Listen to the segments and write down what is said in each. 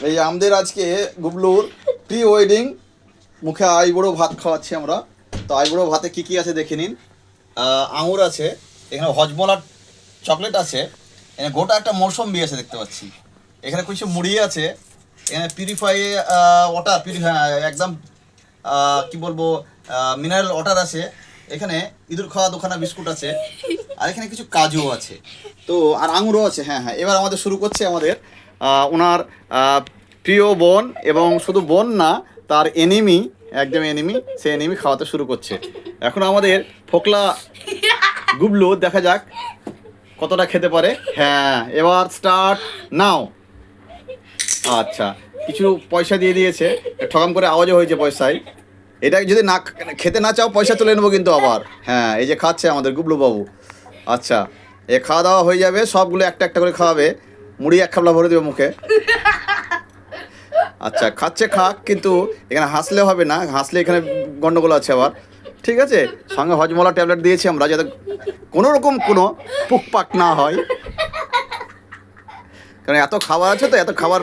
এই আমাদের আজকে গুবলুর প্রি ওয়েডিং মুখে আইবুড়ো ভাত খাওয়াচ্ছি আমরা। তো আইবুড়ো ভাতে কি কি আছে দেখে নিন। আঙুর আছে, এখানে হজমলার চকলেট আছে, এখানে গোটা একটা মৌসুম্বি আছে দেখতে পাচ্ছি, এখানে কিছু মুড়ি আছে, এখানে পিউরিফাই ওয়াটার একদম কি বলবো মিনারেল ওয়াটার আছে, এখানে ইঁদুর খাওয়া দোকানা বিস্কুট আছে, আর এখানে কিছু কাজু আছে, তো আর আঙুরও আছে। হ্যাঁ হ্যাঁ, এবার আমাদের শুরু করছে আমাদের ওনার প্রিয় বোন, এবং শুধু বোন না, তার এনিমি, একদম এনিমি, সে এনিমি খাওয়াতে শুরু করছে। এখন আমাদের ফোকলা গুবলু দেখা যাক কতটা খেতে পারে। হ্যাঁ, এবার স্টার্ট নাও। আচ্ছা, কিছু পয়সা দিয়ে দিয়েছে, ঠকাম করে আওয়াজও হয়েছে পয়সায়। এটা যদি না খেতে না চাও পয়সা তুলে নেবো কিন্তু আবার। হ্যাঁ, এই যে খাচ্ছে আমাদের গুবলু বাবু। আচ্ছা, এ খাওয়া দাওয়া হয়ে যাবে, সবগুলো একটা একটা করে খাওয়াবে, মুড়ি এক খাবলা ভরে দেবে মুখে। আচ্ছা, খাচ্ছে খাক, কিন্তু এখানে হাসলে হবে না, হাসলে এখানে গন্ডগোল আছে আবার। ঠিক আছে, সঙ্গে হজমলা ট্যাবলেট দিয়েছি আমরা, যাতে কোনো রকম কোনো পুকপাক না হয়, কারণ এত খাবার আছে, তো এত খাবার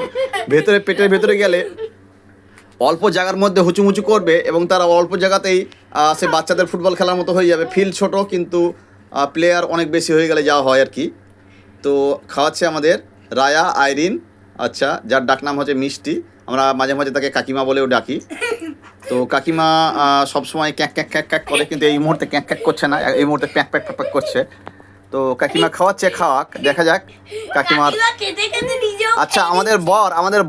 ভেতরে পেটের ভেতরে গেলে অল্প জায়গার মধ্যে হুচুমুচু করবে, এবং তারা অল্প জায়গাতেই সে বাচ্চাদের ফুটবল খেলার মতো হয়ে যাবে। ফিল্ড ছোট, কিন্তু প্লেয়ার অনেক বেশি হয়ে গেলে যা হয় আর কি। তো খাওয়াচ্ছে আমাদের রায়া আইরিন, আচ্ছা, যার ডাকনাম হচ্ছে মিষ্টি, আমরা মাঝে মাঝে তাকে কাকিমা বলেও ডাকি। তো কাকিমা সবসময় ক্যাক ক্যাক ক্যাক ক্যাক করে, কিন্তু এই মুহূর্তে ক্যাক ক্যাক করছে না, এই মুহূর্তে প্যাক প্যাক প্যাক করছে। তো কাকিমা খাওয়াচ্ছে, খাওয়াক, দেখা যাক কাকিমার। আচ্ছা, আমাদের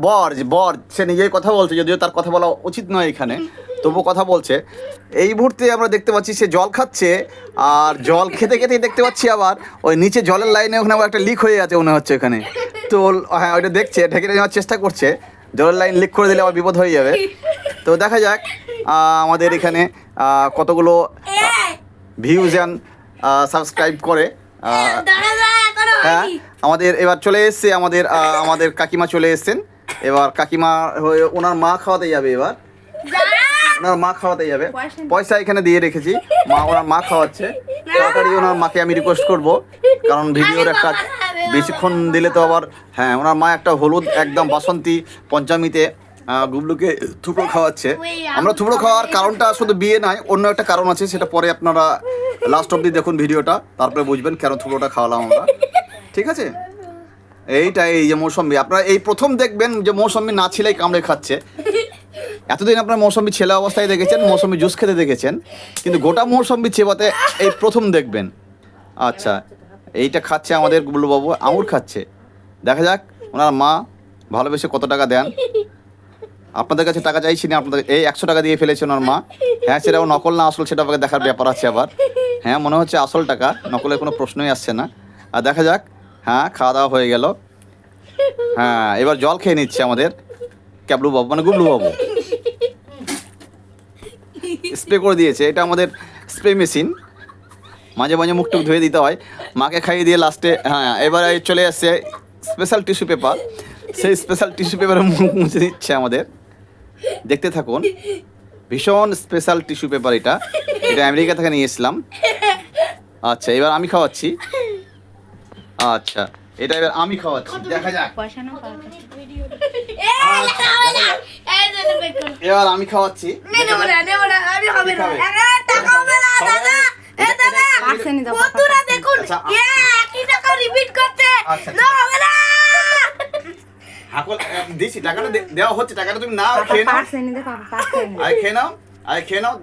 বর সে নিজেই কথা বলছে, যদিও তার কথা বলা উচিত নয় এখানে, তবু কথা বলছে। এই মুহূর্তে আমরা দেখতে পাচ্ছি সে জল খাচ্ছে, আর জল খেতে খেতেই দেখতে পাচ্ছি আবার ওই নিচে জলের লাইনে ওখানে আবার একটা লিক হয়ে আছে মনে হচ্ছে এখানে। তো হ্যাঁ, ওইটা দেখছে, ঢেকে নেওয়ার চেষ্টা করছে, জলের লাইন লিক করে দিলে আবার বিপদ হয়ে যাবে। তো দেখা যাক আমাদের এখানে কতগুলো ভিউজ অ্যান্ড সাবস্ক্রাইব করে। হ্যাঁ, আমাদের এবার চলে এসছে আমাদের কাকিমা চলে এসছেন। এবার কাকিমা হয়ে ওনার মা খাওয়াতে যাবে, এবার ওনার মা খাওয়াতে যাবে, পয়সা এখানে দিয়ে রেখেছি, ওনার মা খাওয়াচ্ছে। তাড়াতাড়ি ওনার মাকে আমি রিকোয়েস্ট করব, কারণ ভিডিওর একটা বেশিক্ষণ দিলে তো আবার। হ্যাঁ, ওনার মা একটা হলুদ একদম বাসন্তী পঞ্চমীতে গুবলুকে থুবড়ো খাওয়াচ্ছে। আমরা থুবড়ো খাওয়ার কারণটা শুধু বিয়ে নয়, অন্য একটা কারণ আছে, সেটা পরে আপনারা লাস্ট অবধি দেখুন ভিডিওটা, তারপরে বুঝবেন কেন থুবড়োটা খাওয়ালাম আমরা। ঠিক আছে, এইটাই, এই যে মৌসম্বি, আপনারা এই প্রথম দেখবেন যে মৌসম্বি না ছিলেই কামড়ে খাচ্ছে। এতদিন আপনারা মৌসম্বি ছেলে অবস্থায় দেখেছেন, মৌসম্বি জুস খেতে দেখেছেন, কিন্তু গোটা মৌসম্বি চেবাতে এই প্রথম দেখবেন। আচ্ছা, এইটা খাচ্ছে আমাদের গুবলু বাবু, আঙুর খাচ্ছে। দেখা যাক ওনার মা ভালোবেসে কত টাকা দেন। আপনাদের কাছে টাকা চাইছি না, আপনাদের এই 100 টাকা দিয়ে ফেলেছে ওনার মা। হ্যাঁ, সেটাও নকল না আসল সেটা আমাকে দেখার ব্যাপার আছে আবার। হ্যাঁ, মনে হচ্ছে আসল টাকা, নকলের কোনো প্রশ্নই আসছে না। আর দেখা যাক, হ্যাঁ, খাওয়া দাওয়া হয়ে গেল। হ্যাঁ, এবার জল খেয়ে নিচ্ছে আমাদের ক্যাবলু বাবু, মানে গুবলু বাবু। স্প্রে করে দিয়েছে, এটা আমাদের স্প্রে মেশিন, মাঝে মাঝে মুখ টুক ধুয়ে দিতে হয়, মাকে খাইয়ে দিয়ে লাস্টে। হ্যাঁ, এবার চলে আসছে স্পেশাল টিস্যু পেপার, সেই স্পেশাল টিস্যু পেপারে মুখ মুছে দিচ্ছে আমাদের। দেখতে থাকুন, ভীষণ স্পেশাল টিস্যু পেপার এটা, এটা আমেরিকা থেকে নিয়ে এসলাম। আচ্ছা, এবার আমি খাওয়াচ্ছি। আচ্ছা, এটা এবার আমি খাওয়াচ্ছি, দেখা যাক। এবার আমি খাওয়াচ্ছি, দিচ্ছি টাকাটা, দেওয়া হচ্ছে টাকাটা, তুমি নাও, খেয়ে নাও, আরে খেয়ে নাও, আরে খেয়ে নাও।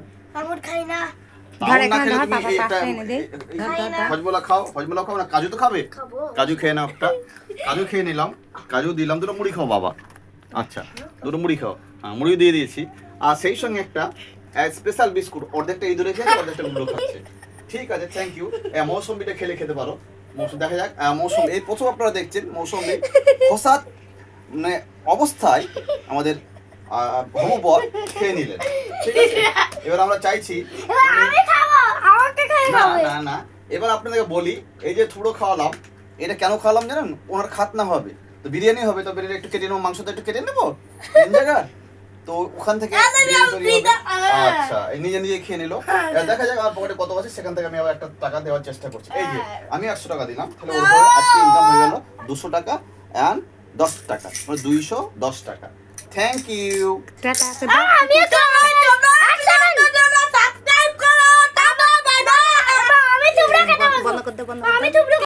হজমলা খাও, হজমলা খাও না, কাজু তো খাবে, কাজু খেয়ে নাও একটা, কাজু খেয়ে নিলাম, কাজু দিলাম, দুটো মুড়ি খাও বাবা। আচ্ছা, দুটো মুড়ি খাও, হ্যাঁ, মুড়িও দিয়ে দিয়েছি, আর সেই সঙ্গে একটা স্পেশাল বিস্কুট, অর্ধেকটা ইঁদুরে খেয়েছে, অর্ধেকটা গুলো খাচ্ছে। ঠিক আছে, থ্যাংক ইউ। মৌসম্বিটা খেতে পারো, মৌসুম দেখা যাক। মৌসুমি এই প্রথম আপনারা দেখছেন, মৌসুমি খোসা মানে অবস্থায় আমাদের বর খেয়ে নিলেন। ঠিক আছে, এবার আমরা চাইছি না না না, এবার আপনাদেরকে বলি, এই যে থুবড়ো খাওয়ালাম, এটা কেন খাওয়ালাম জানেন? ওনার খাতনা হবে, তো বিরিয়ানি হবে, তো বিরিয়ানি একটু কেটে নেবো, মাংসটা একটু কেটে নেবো তিন জায়গা, তো ওখান থেকে আচ্ছা, নিজে নিজে খেয়ে নিল। দেখা যাক আমার পকেটে কত আছে, সেখান থেকে আমি আবার একটা টাকা দেওয়ার চেষ্টা করছি। এই যে আমি 100 টাকা দিলাম, তাহলে ওর আজকে ইনকাম হয়ে গেল 200 টাকা অ্যান্ড 10 টাকা, মানে 210 টাকা। Thank you. টাটা। আমি সাবস্ক্রাইব করো, টাটা বাই বাই। আমি তোমরা খেতে বলবো। বন্ধ করতে বন্ধ